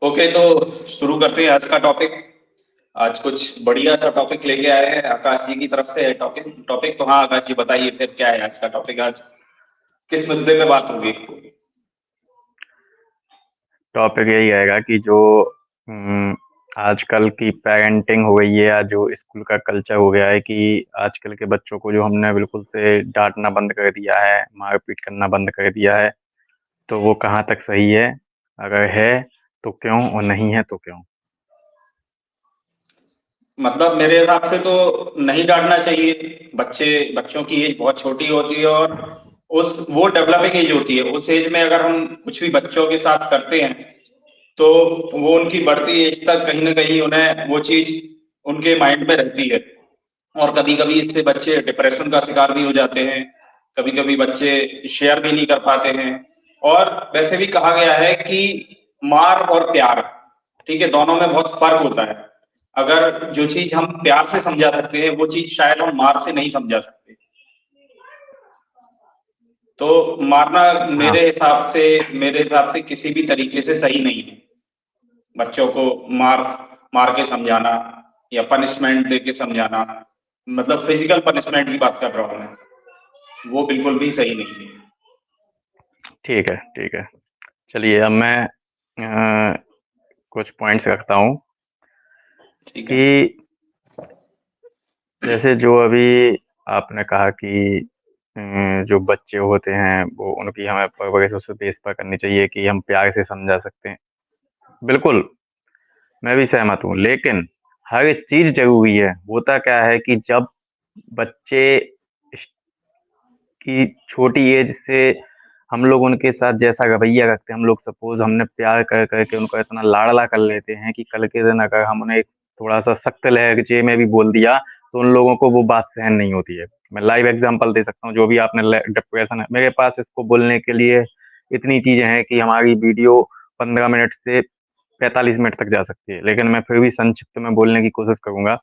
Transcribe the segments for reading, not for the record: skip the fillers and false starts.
Okay, तो शुरू करते हैं आज का टॉपिक। आज कुछ बढ़िया सा टॉपिक लेके आए हैं आकाश जी की तरफ से। टॉपिक टॉपिक तो हाँ, आकाश जी बताइए फिर क्या है आज का टॉपिक। आज किस मुद्दे पे बात होगी? टॉपिक यही रहेगा कि जो आजकल की पेरेंटिंग हो गई है या जो स्कूल का कल्चर हो गया है कि आजकल के बच्चों को जो हमने बिल्कुल से डांटना बंद कर दिया है, मारपीट करना बंद कर दिया है, तो वो कहाँ तक सही है? अगर है तो क्यों, और नहीं है तो क्यों? मतलब मेरे हिसाब से तो नहीं डांटना चाहिए। बच्चों की एज बहुत छोटी होती है और उस वो डेवलपिंग एज होती है। उस एज में अगर हम कुछ भी बच्चों के साथ करते हैं तो वो उनकी बढ़ती एज तक कहीं ना कहीं उन्हें वो चीज उनके माइंड में रहती है। और कभी कभी इससे बच्चे डिप्रेशन का शिकार भी हो जाते हैं। कभी कभी बच्चे शेयर भी नहीं कर पाते हैं। और वैसे भी कहा गया है कि मार और प्यार, ठीक है, दोनों में बहुत फर्क होता है। अगर जो चीज हम प्यार से समझा सकते हैं वो चीज शायद हम मार से नहीं समझा सकते। तो मारना हाँ। मेरे हिसाब से किसी भी तरीके से सही नहीं है। बच्चों को मार मार के समझाना या पनिशमेंट दे के समझाना, मतलब फिजिकल पनिशमेंट की बात कर रहा हूं मैं, वो बिल्कुल भी सही नहीं है। ठीक है, ठीक है। चलिए, अब मैं कुछ पॉइंट्स रखता हूँ ठीक है। कि जैसे जो अभी आपने कहा कि जो बच्चे होते हैं वो उनकी हमें परवरिश उस बेस पर करनी चाहिए कि हम प्यार से समझा सकते हैं। बिल्कुल, मैं भी सहमत हूँ, लेकिन हर चीज़ ज़रूरी है। होता क्या है कि जब बच्चे की छोटी एज से हम लोग उनके साथ जैसा रवैया रखते हैं, हम लोग सपोज़ हमने प्यार कर कर के उनको इतना लाडला कर लेते हैं कि कल के दिन अगर हम उन्हें थोड़ा-सा सख्त लहज़े में भी बोल दिया, तो उन लोगों को वो बात सहन नहीं होती है। मैं लाइव एग्ज़ाम्पल दे सकता हूँ, जो भी आपने डिप्रेशन है, मेरे पास इसको बोलने के लिए इतनी चीज़ें हैं कि हमारी वीडियो 15 मिनट से 45 मिनट तक जा सकती है। लेकिन मैं फिर भी संक्षिप्त में बोलने की कोशिश करूँगा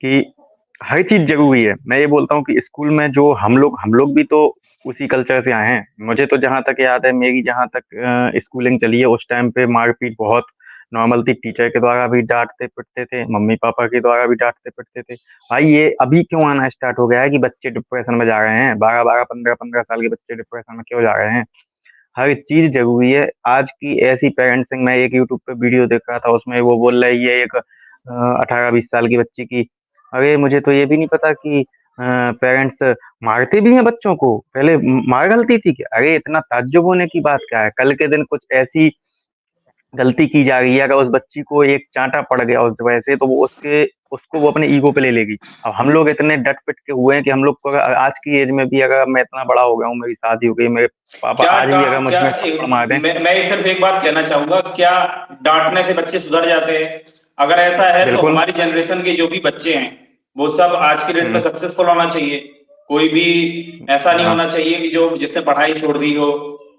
कि हर चीज़ ज़रूरी है। मैं ये बोलता हूँ कि स्कूल में जो हम लोग भी तो उसी कल्चर से आए हैं। मुझे तो जहाँ तक याद है, मेरी जहाँ तक स्कूलिंग चली है, उस टाइम पे मारपीट बहुत नॉर्मल थी। टीचर के द्वारा भी डाँटते-पिटते थे, मम्मी-पापा के द्वारा भी डाँटते-पिटते थे। भाई, ये अभी क्यों आना स्टार्ट हो गया है कि बच्चे डिप्रेशन में जा रहे हैं? 12-12, 15-15 साल के बच्चे डिप्रेशन में क्यों जा रहे हैं? हर चीज़ ज़रूरी है। आज की ऐसी पेरेंटिंग, मैं एक यूट्यूब पे वीडियो देख रहा था, उसमें वो बोल रही है एक 18-20 साल की बच्ची की, अरे मुझे तो ये भी नहीं पता कि पेरेंट्स मारते भी हैं बच्चों को, पहले मार गलती थी क्या? अरे इतना ताज्जुब होने की बात क्या है? कल के दिन कुछ ऐसी गलती की जा रही है, अगर उस बच्ची को एक चांटा पड़ गया उस वजह से, तो वो उसको वो अपने ईगो पे ले लेगी। अब हम लोग इतने डट पिट के हुए हैं कि हम लोग को अगर आज की एज में भी, अगर मैं इतना बड़ा हो गया हूँ, मेरी शादी हो गई, मेरे पापा क्या आज डा भी अगर मुझ क्या में थप्पड़ मार दें। मैं सिर्फ एक बात कहना चाहूंगा, क्या डांटने से बच्चे सुधर जाते हैं? अगर ऐसा है तो बिल्कुल। हमारी जनरेशन के जो भी बच्चे हैं वो सब आज की डेट में हम्म। सक्सेसफुल होना चाहिए। कोई भी ऐसा नहीं हाँ। होना चाहिए कि जो जिसने पढ़ाई छोड़ दी हो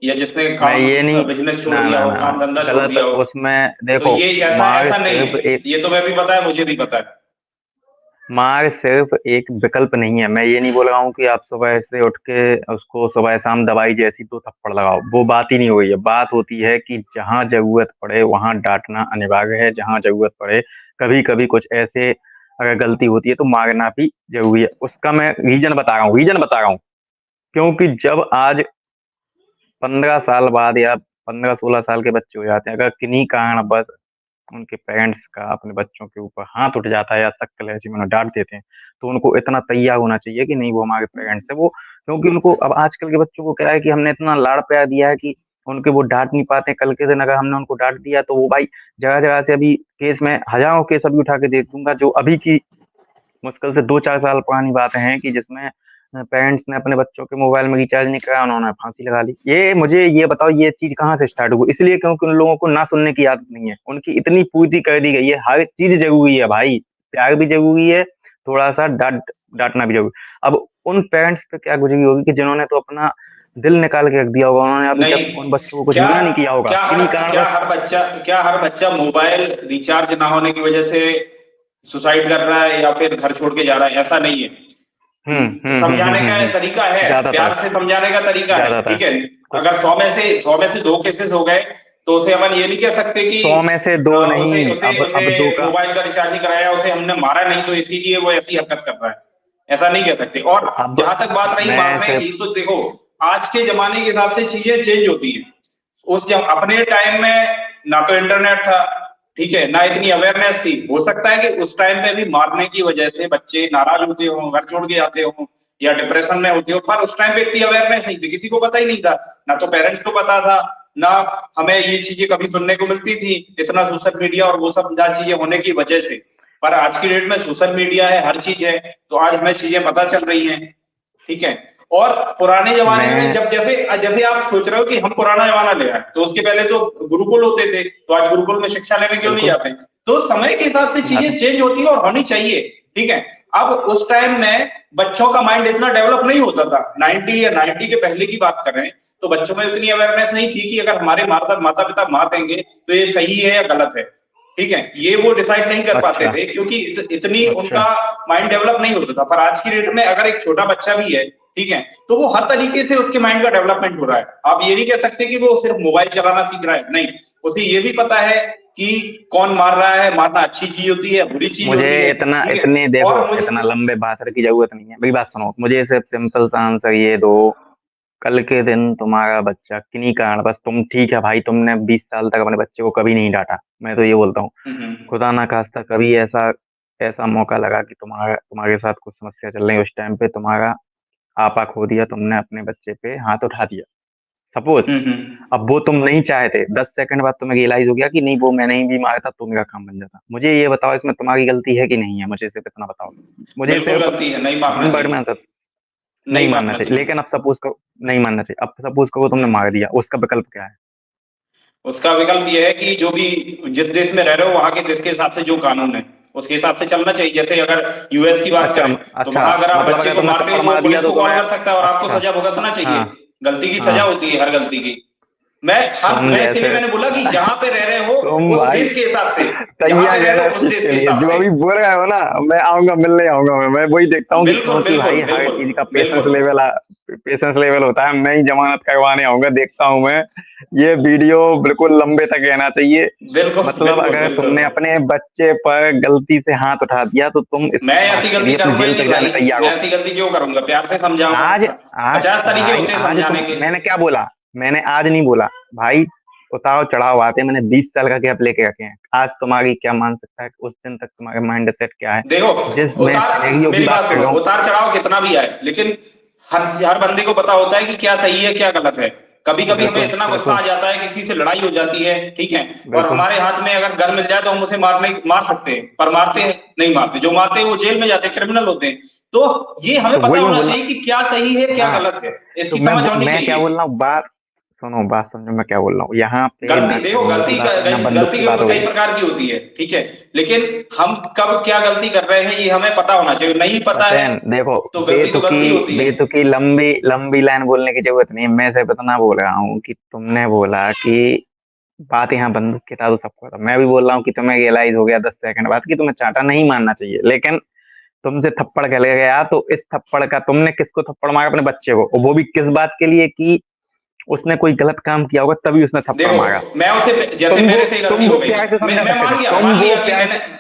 या जिसने मैं काम ये नहीं, बिजनेस छोड़ ना दिया ना हो, ना ना, काम धंधा छोड़ गलत दिया हो। उसमें तो देखो। ये ऐसा मार ऐसा नहीं सिर्फ है। एक ये तो मैं भी पता है, मुझे भी पता है। मार सिर्फ एक विकल्प नहीं है। मैं ये नहीं बोल रहा हूँ कि आप सुबह से उठ के उसको सुबह शाम दवाई जैसी दो थप्पड़ लगाओ, वो बात ही नहीं हो रही है। बात होती है कि जहाँ जरूरत पड़े वहां डांटना अनिवार्य है, जहाँ जरूरत पड़े कभी कभी कुछ ऐसे अगर गलती होती है तो मारना भी जरूरी है। उसका मैं रीजन बता रहा हूँ क्योंकि जब आज 15 साल बाद या 15-16 साल के बच्चे हो जाते हैं, अगर किन्हीं कारण बस उनके पेरेंट्स का अपने बच्चों के ऊपर हाथ उठ जाता है या सख्त लहजे में उन्हें डांट देते हैं, तो उनको इतना तैयार होना चाहिए कि नहीं, वो हमारे पेरेंट्स है वो। क्योंकि उनको अब आजकल के बच्चों को क्या है कि हमने इतना लाड़ प्यार दिया है कि उनके वो डांट नहीं पाते। कल के दिन अगर हमने उनको डांट दिया तो वो भाई जगह जगह से, अभी केस में हजारों केस अभी उठा के दे दूंगा, जो अभी की मुश्किल से 2-4 साल पुरानी बातें हैं कि जिसमें पेरेंट्स ने अपने बच्चों के मोबाइल में रिचार्ज नहीं कराया, उन्होंने फांसी लगा ली। ये मुझे ये बताओ, ये चीज कहाँ से स्टार्ट हुई? इसलिए क्योंकि उन लोगों को ना सुनने की आदत नहीं है, उनकी इतनी पूर्ति कर दी गई है। हर चीज जरूरी है भाई, प्यार भी जरूरी है, थोड़ा सा डांटना भी जरूरी। अब उन पेरेंट्स पे क्या गुजरी होगी कि जिन्होंने तो अपना दिल निकाल के रख दिया होगा, उन्होंने अभी नहीं। तक उन बच्चों को कुछ क्या मना नहीं किया होगा किन्हीं कारणवश। क्या हर बच्चा मोबाइल रिचार्ज ना होने की वजह से सुसाइड कर रहा है या फिर घर छोड़ के जा रहा है? ऐसा नहीं हम्म है। हम्म हम्म हम्म समझाने हम्म का हम्म। तरीका है, ज्यादातर प्यार से समझाने का तरीका है, ज्यादातर ठीक है। कुछ। अगर 100 में से 2 केसेस हो गए तो उसे अपन ये नहीं कह सकते कि 100 में से 2 उसे नहीं, उसे अब उसे 2 का। मोबाइल का रिचार्ज नहीं कराया, उसे हमने मारा नहीं तो इसीलिए वो ऐसी हरकत कर रहा है, ऐसा नहीं कह सकते। और अब जहां तक बात रही मैं मारने सिर्फ की, तो देखो आज के जमाने के हिसाब से चीजें चेंज होती हैं। उस जब अपने टाइम में ना तो इंटरनेट था, ठीक है, ना इतनी अवेयरनेस थी। हो सकता है कि उस टाइम पे भी मारने की वजह से बच्चे नाराज होते हो, घर छोड़ के जाते हो या डिप्रेशन में होते हो, पर उस टाइम पे इतनी अवेयरनेस नहीं थी, किसी को पता ही नहीं था, ना तो पेरेंट्स को पता था, ना हमें ये चीजें कभी सुनने को मिलती थी, इतना सोशल मीडिया और वो सब चीजें होने की वजह से। पर आज की डेट में सोशल मीडिया है, हर चीज है, तो आज हमें चीजें पता चल रही हैं, ठीक है। और पुराने जमाने में मैं जब जैसे जैसे आप सोच रहे हो कि हम पुराना जमाना ले आए, तो उसके पहले तो गुरुकुल होते थे, तो आज गुरुकुल में शिक्षा लेने क्यों नहीं बिल्कुल जाते? तो समय के हिसाब से चीजें जाते चेंज होती है और होनी चाहिए, ठीक है। अब उस टाइम में बच्चों का माइंड इतना डेवलप नहीं होता था, 90 या 90 के पहले की बात कर रहे हैं, तो बच्चों में इतनी अवेयरनेस नहीं थी कि अगर हमारे माता पिता मार देंगे तो ये सही है या गलत है, ठीक है, ये वो डिसाइड नहीं कर पाते अच्छा थे, क्योंकि इतनी अच्छा उनका माइंड डेवलप नहीं होता था। पर आज की डेट में अगर एक छोटा बच्चा भी है, ठीक है, तो वो हर तरीके से उसके माइंड का डेवलपमेंट हो रहा है। आप ये नहीं कह सकते कि वो सिर्फ मोबाइल चलाना सीख रहा है, नहीं, उसे ये भी पता है कि कौन मार रहा है, मारना अच्छी चीज होती है, बुरी चीज मुझे होती है, इतना ठीक है। इतनी देखो, और मुझे इतना लंबे बात की जरूरत नहीं है, मेरी बात सुनो, मुझे सिर्फ सिंपल सा आंसर ये दो। कल के दिन तुम्हारा बच्चा किन्हीं कारण, बस तुम ठीक है भाई, तुमने 20 साल तक अपने बच्चे को कभी नहीं डांटा, मैं तो ये बोलता हूँ, हम्म, खुदा ना खास्ता कभी ऐसा ऐसा मौका लगा कि तुम्हारे साथ कुछ समस्या चल रही है, उस टाइम पे तुम्हारा आपा खो दिया, तुमने अपने बच्चे पे हाथ उठा दिया, सपोज, हम्म। अब वो तुम नहीं चाहे थे, 10 सेकंड बाद तुम्हें रियलाइज हो गया कि नहीं, वो मैं नहीं भी मारा था तो मेरा काम बन जाता। मुझे ये बताओ, इसमें तुम्हारी गलती है कि नहीं है, मुझे सिर्फ इतना बताओ। मुझे बिल्कुल सिर्फ गलती है, नहीं मारना 1 वर्ड में चाहिए, आंसर, नहीं नहीं मानना मारना चाहिए, चाहिए। लेकिन अब सपोज करो, नहीं मानना चाहिए, अब सपोज करो तुमने मार दिया, उसका विकल्प क्या है? उसका विकल्प ये है कि जो भी जिस देश में रह रहे हो वहां के देश के हिसाब से जो कानून है उसके हिसाब से चलना चाहिए। जैसे अगर यूएस की बात अच्छा करें, तो अच्छा, वहां अगर आप मतलब बच्चे अगर को तुमने मारते हो थप्पड़ तो वो मार दिया पुलिस तो को कॉल तुम्हें, कर सकता है और आपको अच्छा, सजा भुगतना हाँ चाहिए। गलती की हाँ, सजा होती है हर गलती की। तुम मैं इसीलिए जैसे मैंने बोला कि जहां पे रह रहे हो तुम उस भाई देश के हिसाब से, जहां पे तैयार रह रहना रहे इस हो उस चीज देश के के लिए, हिसाब जो से। अभी बोल रहे हो ना, मैं आऊंगा, मिलने आऊंगा, मैं वही देखता हूँ कि बिल्कुल क्योंकि बिल्कुल भाई हर बिल्कुल चीज का बिल्कुल पेशेंस लेवल होता है, मैं ही जमानत करवाने आऊंगा, देखता हूँ मैं। ये वीडियो बिल्कुल लंबे तक रहना चाहिए। बिल्कुल मतलब बिल्कुल अगर बिल्कुल। तुमने अपने बच्चे पर गलती से हाथ उठा दिया तो तुम इस मैं बात ऐसी के गलती लिए तुम करूंगा ही जेल नहीं तक जाने भाई, तैयार मैं हो। ऐसी गलती क्यों करूंगा, प्यार से समझाऊंगा। आज आज 50 तरीके भाई होते हैं आज समझाने तुम, के। मैंने क्या बोला, मैंने आज नहीं बोला भाई, उतार चढ़ाव आते हैं, मैंने 20 साल का गैप लेके रखे हैं। आज तुम्हारी क्या मान सकता है, उस दिन तक तुम्हारा माइंड सेट क्या है? देखो, जिस मैं उतार सिनेरियो की मेरी बात बात कर सुनो, रहा हूँ, उतार चढ़ाव कितना भी आए, लेकिन हर बंदे को पता होता है कि क्या सही है क्या गलत है। कभी कभी हमें बिल्कुल इतना गुस्सा बिल्कुल आ जाता है, किसी से लड़ाई हो जाती है, ठीक है, और बिल्कुल, हमारे हाथ में अगर गन मिल जाए तो हम उसे मार सकते हैं, पर मारते हैं नहीं मारते, जो मारते हैं वो जेल में जाते हैं, क्रिमिनल होते हैं। तो ये हमें तो पता वही मैं होना बोल चाहिए रहा कि क्या सही है हूँ। क्या हाँ, गलत है, तो इसकी समझ होनी मैं क्या चाहिए। बोल रहा हूँ, बात सुनो, बात समझो, मैं क्या बोल रहा हूँ, यहाँ पे गलती ना देखो, कानून की बात है ना बंदूक गलती की बात हो कई गई। प्रकार की होती है, ठीक है, लेकिन हम कब क्या गलती कर रहे हैं ये हमें पता होना चाहिए। नहीं पता है सत्यन देखो, तो गलती तो बेतुकी गलती होती है। बेतुकी लंबी लंबी लाइन बोलने की जरूरत नहीं है, मैं सिर्फ इतना बोल रहा हूँ कि तुमने बोला कि बात यहाँ बंदूक की था तो सबको था, मैं भी बोल रहा हूँ कि तुम्हें रियलाइज हो गया 10 सेकंड बाद कि तुम्हें चाटा नहीं मारना चाहिए, लेकिन तुमसे थप्पड़ चले गया, तो इस थप्पड़ का तुमने किसको थप्पड़ मारा? अपने बच्चे को, और वो भी किस बात के लिए कि उसने कोई गलत काम किया होगा तभी उसने थप्पड़ मारा। देखो मैं उसे, जैसे मेरे से तुम गलती हो वो गई, प्यार से समझा मैं सकते थे, तुम मान वो लिया कि प्यार मैंने, से, तो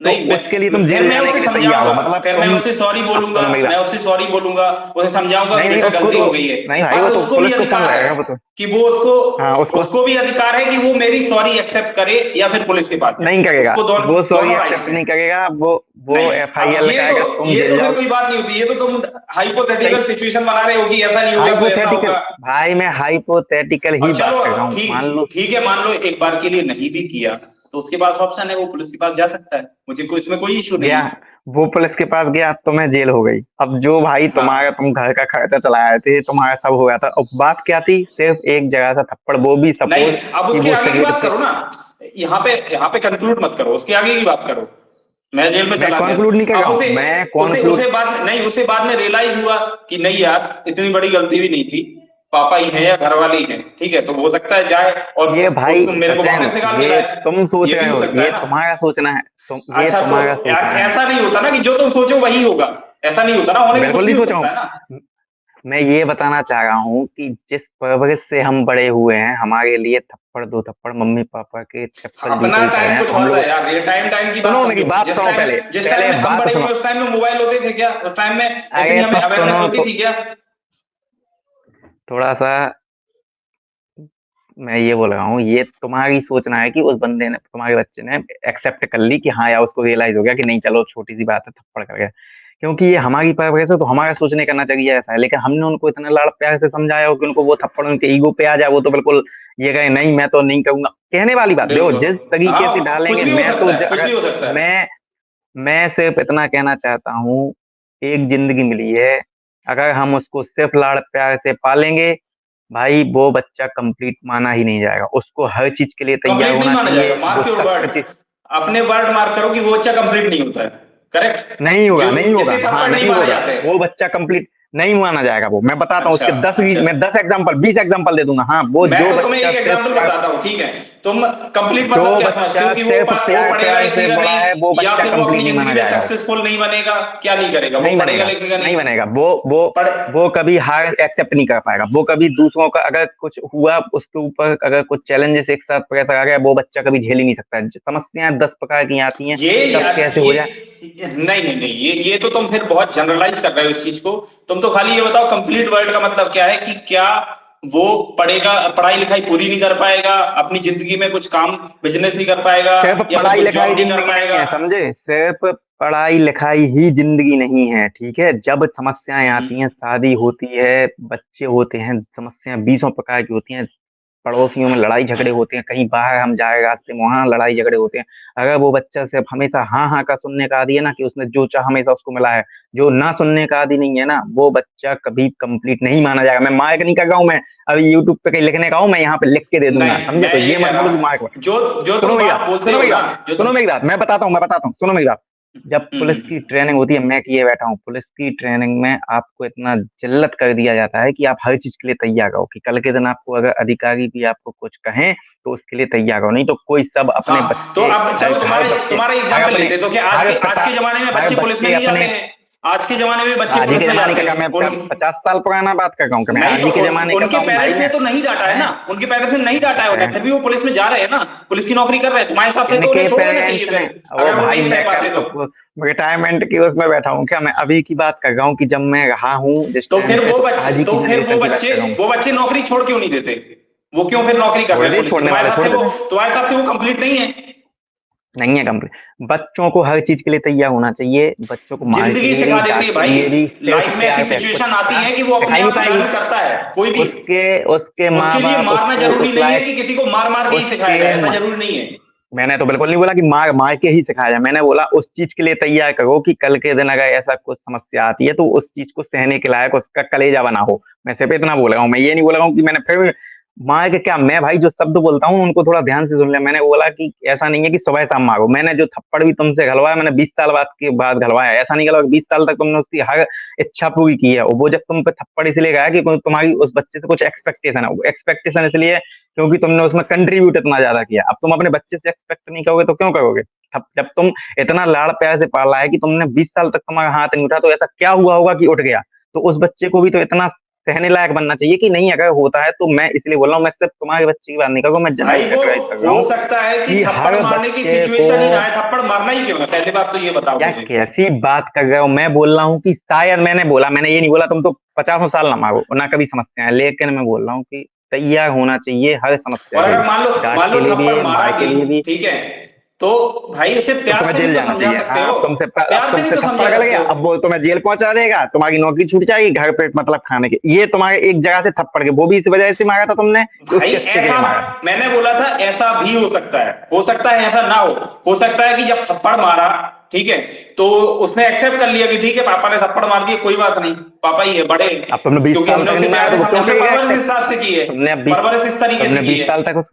नहीं मैं, उसके लिए तुम फिर जेल मैं जाने उसे के लिए तैयार हो, समझाऊंगा, मतलब फिर मैं तुम, उसे सॉरी अब बोलूंगा, सुनो मेरी मैं बात, उसे सॉरी बोलूंगा, उसे समझाऊंगा कि नहीं नहीं, बेटा उसको गलती तो, हो गई है। नहीं भाई, पर वो तो उसको भी पुलिस को फोन अधिकार है लगाएगा वो तो, कि वो हाँ उसको, उसको भी अधिकार है कि वो मेरी सॉरी एक्सेप्ट करे या फिर पुलिस के पास जाए। नहीं करेगा, उसको वो सॉरी दोनों राइट्स एक्सेप्ट हैं। नहीं करेगा, वो नहीं, FIR अब लिखाएगा, तुम ये जेल तो फिर जाओगे। कोई बात नहीं होती, ये तो तुम सही, हाइपोथेटिकल सिचुएशन बना रहे हो कि ऐसा नहीं होगा तो ऐसा हाइपोथेटिकल, होगा। भाई मैं हाइपोथेटिकल ही और बात चलो कर रहा हूँ, मान ठीक लो। ठीक है, मान लो एक बार के लिए नहीं भी किया, तो उसके पास ऑप्शन है, वो पुलिस के पास जा सकता है, मुझे कोई इसमें कोई इशू नहीं गया, है। वो पुलिस के पास गया, तुम्हें जेल हो गई, अब जो भाई तुम्हारा, हाँ, तुम घर का खर्चा चलाए थे, तुम्हारा सब हो गया था, अब बात क्या थी? सिर्फ एक जगह से थप्पड़, वो भी नहीं, सपोज अब कि उसके वो आगे की सिगरेट बात से, करो ना, यहाँ पे कंक्लूड मत करो, उसके आगे की बात करो। मैं जेल में मैं चला गया, कॉन्क्लूड नहीं कर अब रहा हूँ, उसे मैं उसे कॉन्क्लूड, उसे बाद नहीं, उसे बाद में रियलाइज हुआ कि नहीं यार इतनी बड़ी गलती भी नहीं थी, पापा ही है या घर वाले ही हैं, ठीक है, तो हो सकता है जाए और ये भाई उस मेरे को सचैन, वापस निकाल के ये लाए, तुम सोच ये भी रहे हो हो, सकता ये है ना। तुम्हारा सोचना है, ये अच्छा, तो तुम्हारा सोचना है, ऐसा नहीं होता ना कि जो तुम सोचो वही होगा, ऐसा नहीं होता ना, होने को कुछ बिल्कुल भी नहीं हो सोचा सकता है हूँ। ना। मैं ये बताना चाह रहा हूँ कि जिस परवरिश से हम बड़े हुए हैं, हमारे लिए थप्पड़ 2 थप्पड़ मम्मी पापा के चप्पल अपना जूते ही टाइम पड़े हैं। कुछ अब हम और था लोग यार, ये टाइम की बात सुनो मेरी समझो। बात सुनो पहले, जिस टाइम में हम बात बड़े सुनो। हुए उस टाइम में मोबाइल होते थे क्या? उस टाइम में इतनी अरे हमें तो अवेयरनेस सुनो होती तो थी क्या? थोड़ा सा, मैं ये बोल रहा हूँ, ये तुम्हारी सोचना है कि उस बंदे ने, तुम्हारे बच्चे ने एक्सेप्ट कर ली कि हाँ यार उसको रियलाइज हो गया कि नहीं चलो छोटी सी बात है थप्पड़ कर गया, क्योंकि ये हमारी परवरिश है तो हमारा सोचने का नजरिया ऐसा है। लेकिन हमने उनको इतना लाड़ प्यार से समझाया हो कि उनको वो थप्पड़ उनके ईगो पे आ जाए, वो तो बिल्कुल ये कहे नहीं मैं तो नहीं कहूंगा, कहने वाली बात देखो बिल्कुल। जिस तरीके से हाँ, कुछ डालेंगे। भी हो मैं तो सकता है, कुछ अगर भी हो सकता है। मैं सिर्फ इतना कहना चाहता हूँ, एक जिंदगी मिली है, अगर हम उसको सिर्फ लाड़ प्यार से पालेंगे भाई वो बच्चा कंप्लीट माना ही नहीं जाएगा, उसको हर चीज के लिए तैयार कंप्लीट नहीं होना माना जाएगा, चाहिए। वो मार्क योर सख्त वर्ड। चीज अपने वर्ड मार्क करो कि वो बच्चा कंप्लीट नहीं होता है। करेक्ट। नहीं होगा, जो नहीं होगा, इसे हाँ थप्पड़ नहीं नहीं मारे होगा, जाते। वो बच्चा कंप्लीट नहीं माना जाएगा। वो मैं बताता हूँ अच्छा, उसके अच्छा। मैं 10 एग्जाम्पल 20 एग्जाम्पल दे दूंगा। हाँ वो मैं जो तो तुम्हें बच्चा एक सिर्फ एग्जांपल प्यार, बताता हूँ, ठीक है? तुम कंप्लीट जो मतलब क्या समझते बच्चा हो कि सिर्फ वो प्यार पढ़ेगा प्यार से लिखेगा बड़ा है वो नहीं, या बच्चा फिर वो कंप्लीट अपनी नहीं जिंदगी माना में जाएगा। सक्सेसफुल नहीं बनेगा? क्या नहीं करेगा वो? नहीं पढ़ेगा बनेगा, लिखेगा नहीं नहीं? बनेगा। पढ़ वो कभी हार एक्सेप्ट नहीं कर पाएगा। वो कभी दूसरों का अगर कुछ हुआ उसके ऊपर अगर कुछ चैलेंजेस एक साथ प्रेशर आ गया, वो बच्चा कभी झेल ही नहीं सकता है। समस्याएं 10 प्रकार की आती हैं, ये कब यार कैसे ये हो जाए। नहीं नहीं नहीं, ये तो तुम फिर बहुत जनरलाइज कर रहे हो इस चीज को। तुम तो खाली ये बताओ कंप्लीट वर्ड का मतलब क्या है, कि क्या वो पढ़ेगा, पढ़ाई लिखाई पूरी नहीं कर पाएगा, अपनी जिंदगी में कुछ काम बिजनेस नहीं कर पाएगा, सिर्फ या फिर पढ़ाई कुछ लिखाई जॉब नहीं कर जिंदगी नहीं पाएगा? है, समझे? सिर्फ पढ़ाई लिखाई ही जिंदगी नहीं है, ठीक है? जब समस्याएं हम्म। आती हैं, शादी होती है, बच्चे होते हैं, समस्याएं 20 प्रकार की होती हैं, पड़ोसियों में लड़ाई झगड़े होते हैं, कहीं बाहर हम जाए रास्ते में वहां लड़ाई झगड़े होते हैं। अगर वो बच्चा सिर्फ हमेशा हाँ हाँ का सुनने का आदी है ना, कि उसने जो चाहा हमेशा उसको मिला है, जो ना सुनने का आदी नहीं है ना, वो बच्चा कभी कंप्लीट नहीं माना जाएगा। मैं मार्क नहीं कर रहा हूँ, मैं अभी यूट्यूब पे कहीं लिखने का हूँ, मैं यहाँ पे लिख के दे दूंगा, नहीं, समझे? मैं तो ये ये कह मत रहा बोलो कि हूँ, मार्क। जो सुनो तुम मेरी बात, बात बोलते सुनो हो मेरी ना, बात, जो सुनो तुम मेरी बात, मैं बताता हूँ, सुनो मेरी बात। जब पुलिस हम्म। की ट्रेनिंग होती है, मैं किए बैठा हूँ, पुलिस की ट्रेनिंग में आपको इतना जिल्लत कर दिया जाता है कि आप हर चीज के लिए तैयार रहो, कि कल के दिन आपको अगर अधिकारी भी आपको कुछ कहें तो उसके लिए तैयार रहो। नहीं तो कोई सब अपने हाँ, तो बच्चे, अब हर चलो हर तुम्हारे बच्चे, तुम्हारा हर एग्जाम्पल अपने, लेते हैं, तो क्या हर आज प्रकार, के जमाने में हर बच्चे पुलिस में बच्चे नहीं जाते अपने। हैं? आज के जमाने में बच्चे आज ही पुलिस के में जमाने जाते का क्या, हैं मैं उनकी। 50 साल पुराना बात कर रहा हूँ, कि मैं नहीं आज तो ही के जमाने का उनके हूँ भाई पेरेंट्स ने मैं। तो नहीं डांटा है ना, हैं? उनके पेरेंट्स ने नहीं डांटा है तो होता है, फिर भी वो पुलिस में जा रहे हैं ना, पुलिस की नौकरी कर रहे हैं। तुम्हारे हिसाब से तो उन्हें इनके छोड़ देना चाहिए पेरेंट्स ने, फिर, ओ अगर वो भाई नहीं मैं सह पाते तो। रिटायरमेंट की उसमें बैठा हूँ क्या? मैं अभी की बात कर रहा हूँ, कि जब मैं रहा हूँ जिस टाइम पे, तो आज ही की जनरेशन की बात कर रहा हूँ। वो बच्चे नौकरी छोड़ क्यों नहीं देते? वो क्यों फिर नौकरी कर छोड़ रहे हैं दिए, पुलिस की? छोड़ने वाले छोड़ देते हैं। तुम्हारे हिसाब से वो कंप्लीट नहीं है? नहीं है कंप्लीट। बच्चों को हर चीज के लिए तैयार होना चाहिए, बच्चों को मार के जिंदगी लिए भी, सिखा देती डांट है के भाई। लिए भी, सिर्फ लाइफ में ऐसी प्यार पे कुछ सिचुएशन आती है कि वो अपने सिखाई नहीं आप पाएगी। लर्न करता है कोई भी। उसके उसके माँ उसके लिए बाप मारना उसको जरूरी उस नहीं है लायक, कि किसी को मार मार के ही सिखाया उसके जाए, ऐसा जरूरी नहीं है। मैंने तो बिल्कुल नहीं बोला कि मार मार के ही सिखाया जाए। मैंने बोला उस चीज के लिए तैयार करो कि कल के दिन अगर ऐसा कुछ समस्या आती है तो उस चीज को सहने के लायक उसका कलेजा बना हो। मैं सिर्फ इतना बोल रहा हूँ, मैं ये नहीं बोल रहा हूँ कि मैंने फिर मार के क्या। मैं भाई जो शब्द बोलता हूँ उनको थोड़ा ध्यान से सुन लिया। मैंने बोला कि ऐसा नहीं है कि सुबह शाम मारो। मैंने जो थप्पड़ भी तुमसे घलवाया, मैंने 20 साल बाद के बाद घलवाया। ऐसा नहीं घलवाया, 20 साल तक तुमने उसकी हर इच्छा पूरी की है। और वो जब तुम पे थप्पड़ इसलिए गया कि तुम्हारी उस बच्चे से कुछ एक्सपेक्टेशन है। वो एक्सपेक्टेशन इसलिए क्योंकि तुमने उसमें कंट्रीब्यूट इतना ज्यादा किया। अब तुम अपने बच्चे से एक्सपेक्ट नहीं करोगे तो क्यों करोगे? जब तुम इतना लाड़ प्यार से पाला है कि तुमने 20 साल तक तुम्हारा हाथ नहीं उठा, तो ऐसा क्या हुआ होगा कि उठ गया? तो उस बच्चे को भी तो इतना सहने लायक बनना चाहिए कि नहीं, अगर होता है तो मैं इसलिए बोल रहा हूँ। मैं सिर्फ तुम्हारे बच्चे की बात नहीं कर रहा हूँ, मैं जनरल भाई वो कैटेगराइज कर रहा हो हूँ सकता है कि कि थप्पड़ हर मारने की बच्चे को। सिचुएशन ही ना है। थप्पड़ मारना ही क्यों है, पहले बात तो ये बताओ क्या मुझे। कैसी बात कर रहे हो? मैं बोल रहा हूँ कि शायद, मैंने बोला, मैंने ये नहीं बोला तुम तो 50 साल ना मारो ना कभी समस्या है, लेकिन मैं बोल रहा हूँ कि तैयार होना चाहिए हर समस्या और के अगर लिए, डांट मान के लो लिए भी थप्पड़ है, मारा मार के भी, लिए भी। ठीक है, तो भाई उसे तो प्यार तुम्हें से भी जेल तो जाना समझा चाहिए। सकते हाँ, हो। अब प्यार से भी तुमसे तो थप्पड़ समझा कर सकते गया, हो। अब वो तुम्हें जेल पहुंचा देगा, तुम्हारी नौकरी छूट जाएगी, घर पे मतलब खाने के। ये तुम्हारे एक जगह से थप्पड़ के, वो भी इस वजह से मारा था तुमने कि भाई उसके अच्छे के ऐसा, लिए मारा था। मैंने बोला था ऐसा भी हो सकता है ऐसा ना हो सकता है कि जब थप्पड़ मारा, ठीक है, तो उसने एक्सेप्ट कर लिया कि ठीक है पापा ने थप्पड़ मार दिया, कोई बात नहीं, पापा ही है, बड़े हैं, अब तुमने बीस क्योंकि साल हमने तक उसे नहीं मारा प्यार तो से वो समझा, क्यों हमने करेगा परवरिश इस एक्सेप्ट? हिसाब से की है, तुमने अब बीस परवरिश इस तरीके से तुमने की बीस है। साल तक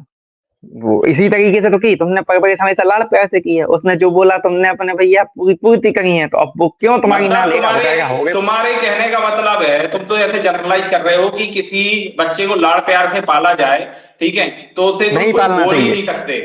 वो इसी तरीके से तो की तुमने, परवरिश हमेशा लाड़ प्यार से की है। उसने जो बोला तुमने अपने भैया पूरी पूर्ति करी है, तो अब वो क्यों तुम्हारी ना मतलब लेगा? वो कहेगा हो गए। तुम्हारे कहने का मतलब है, तुम तो ऐसे जनरलाइज कर रहे हो कि किसी बच्चे को लाड़ प्यार से पाला जाए, ठीक है, तो उसे तुम नहीं कुछ पालना बोल ही चाहिए। नहीं सकते,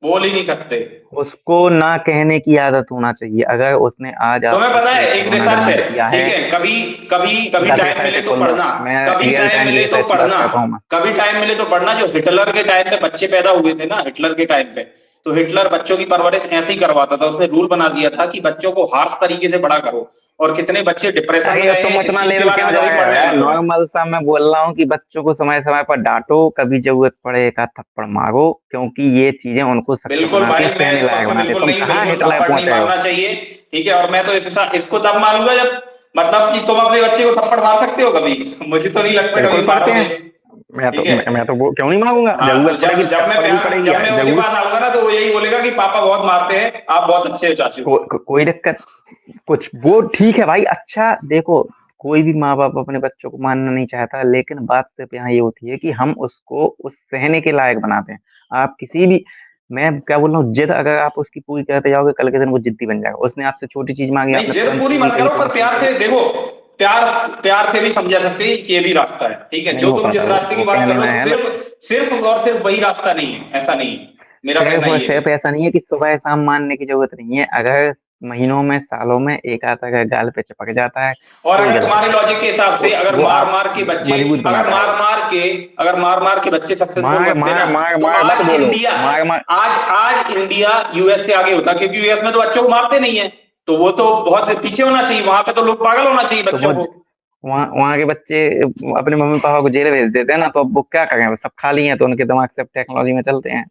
बोल ही नहीं सकते। उसको ना कहने की आदत होना चाहिए। अगर उसने आज तुम्हें आपको पता है कोई एक रोना रिसर्च है, डिमांड किया ठीक है, है, कभी कभी कभी गलत टाइम रिसर्च मिले है, तो खोल दो। पढ़ना, मैं कभी रियल टाइम टाइम की मिले तो रिसर्च की बात पढ़ना, कर रहा हूँ मैं। कभी टाइम मिले तो पढ़ना। जो हिटलर के टाइम पे बच्चे पैदा हुए थे ना, हिटलर के टाइम पे, तो हिटलर बच्चों की परवरिश ऐसे ही करवाता था। उसने रूल बना दिया था कि बच्चों को हार्श तरीके से बड़ा करो, और कितने बच्चे डिप्रेशन में अरे गए तुम हैं इस उतना चीज के लेवल बारे क्यों में जा कभी रहे हो पढ़ने यार? में तुम्हें। नॉर्मल सा मैं बोल रहा हूँ कि बच्चों को समय समय पर डांटो, कभी जरूरत पड़े एक आध थप्पड़ मारो, क्योंकि ये चीजें उनको सक्षम बिल्कुल बनाती भाई, हैं, मैं सहने इस लायक पक्ष बनाती है। बिल्कुल तुम नहीं, कहाँ बिल्कुल हिटलर थप्पड़ नहीं पहुंचे हो? मारना चाहिए, ठीक है। और मैं तो इसके साथ तब मारूंगा जब, मतलब कि तुम अपने बच्चे को थप्पड़ मार सकते हो कभी? मुझे तो नहीं लगता बिल्कुल कभी मारते मारोगे, हैं। ठीक है। मैं तो वो क्यों नहीं मारूंगा? हाँ, तो जरूरत पड़ेगी जब तो जब मैं थप्पड़ भी प्यार पड़ेगी जब मैं उसके जरूर। पास आऊंगा ना, तो वो यही बोलेगा कि पापा बहुत मारते हैं, आप बहुत अच्छे हो चाचू। कोई दिक्कत कुछ वो ठीक है भाई। अच्छा देखो, कोई भी माँ बाप अपने बच्चों को मानना नहीं चाहता, लेकिन बात सिर्फ यहाँ ये होती है कि हम उसको उस सहने के लायक बनाते हैं। आप किसी भी, मैं क्या बोल रहा हूँ, जिद अगर आप उसकी पूरी करते जाओगे, कल के दिन वो जिद्दी बन जाएगा। उसने आपसे छोटी चीज मांगी, नहीं, आपने जिद तुरंत पूरी पूरी मत करी, करो, पर तुरंत नहीं प्यार करी, से देखो, प्यार प्यार से भी समझा सकते हैं कि ये भी रास्ता है, ठीक है। नहीं जो हो तुम जिस पाता रास्ते की वो बात कर कहने रहे में हो, है। सिर्फ सिर्फ और सिर्फ वही रास्ता नहीं है, ऐसा नहीं है, मेरा कहना ये है। सिर्फ ऐसा नहीं है कि सुबह शाम मानने की जरूरत नहीं है। अगर महीनों में, सालों में एक आध अगर गाल पे चिपक जाता है, और कोई अगर गलत तुम्हारे नहीं है। लॉजिक के हिसाब से, अगर वो मार आप मार के बच्चे, मजबूत अगर बनाता है वो। मार मार के बच्चे सक्सेसफुल मार बनते ना, मार मार तो मार मत आज बोलो। इंडिया, मार मार आज इंडिया यूएस से आगे होता, क्योंकि यूएस में तो बच्चों को मारते नहीं है। तो वो तो बहुत पीछे होना चाहिए, वहां पे तो लोग पागल होना चाहिए तो बच्चों वो को। वहाँ वहाँ के बच्चे अपने मम्मी पापा को जेल भेज देते हैं ना, तो अब वो क्या करें? वो सब खाली हैं, तो उनके दिमाग से टेक्नोलॉजी में चलते हैं,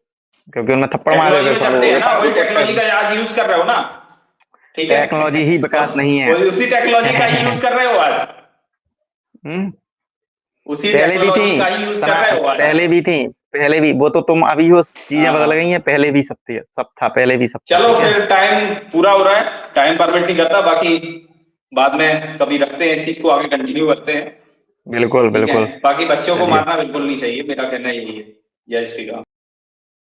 क्योंकि उनमें थप्पड़ मार टेक्नोलॉजी देते में सब चलते लोग हैं ना, वही उठते टेक्नोलॉजी थे। का आज यूज कर रहे हो ना, ठीक टेक्नोलॉजी ही है। विकास नहीं है। वही उसी टेक्नोलॉजी का ही यूज कर रहे हो आज, हम्म उसी पहले भी थी। टेक्नोलॉजी का ही यूज कर रहे हो आज। पहले भी थी। पहले भी, वो तो तुम अभी हो, चीजें हाँ बदल गई हाँ, हैं। पहले भी सब थी, सब था, पहले भी सब था, चलो ठीक है। फिर टाइम पूरा हो रहा है, टाइम परमिट नहीं करता, बाकी बाद में कभी रखते हैं, इस चीज को आगे कंटिन्यू करते हैं, बिल्कुल ठीक है। बिल्कुल। बाकी बच्चों को चलिए। मारना बिल्कुल नहीं चाहिए, मेरा कहना यही है। जय श्री राम।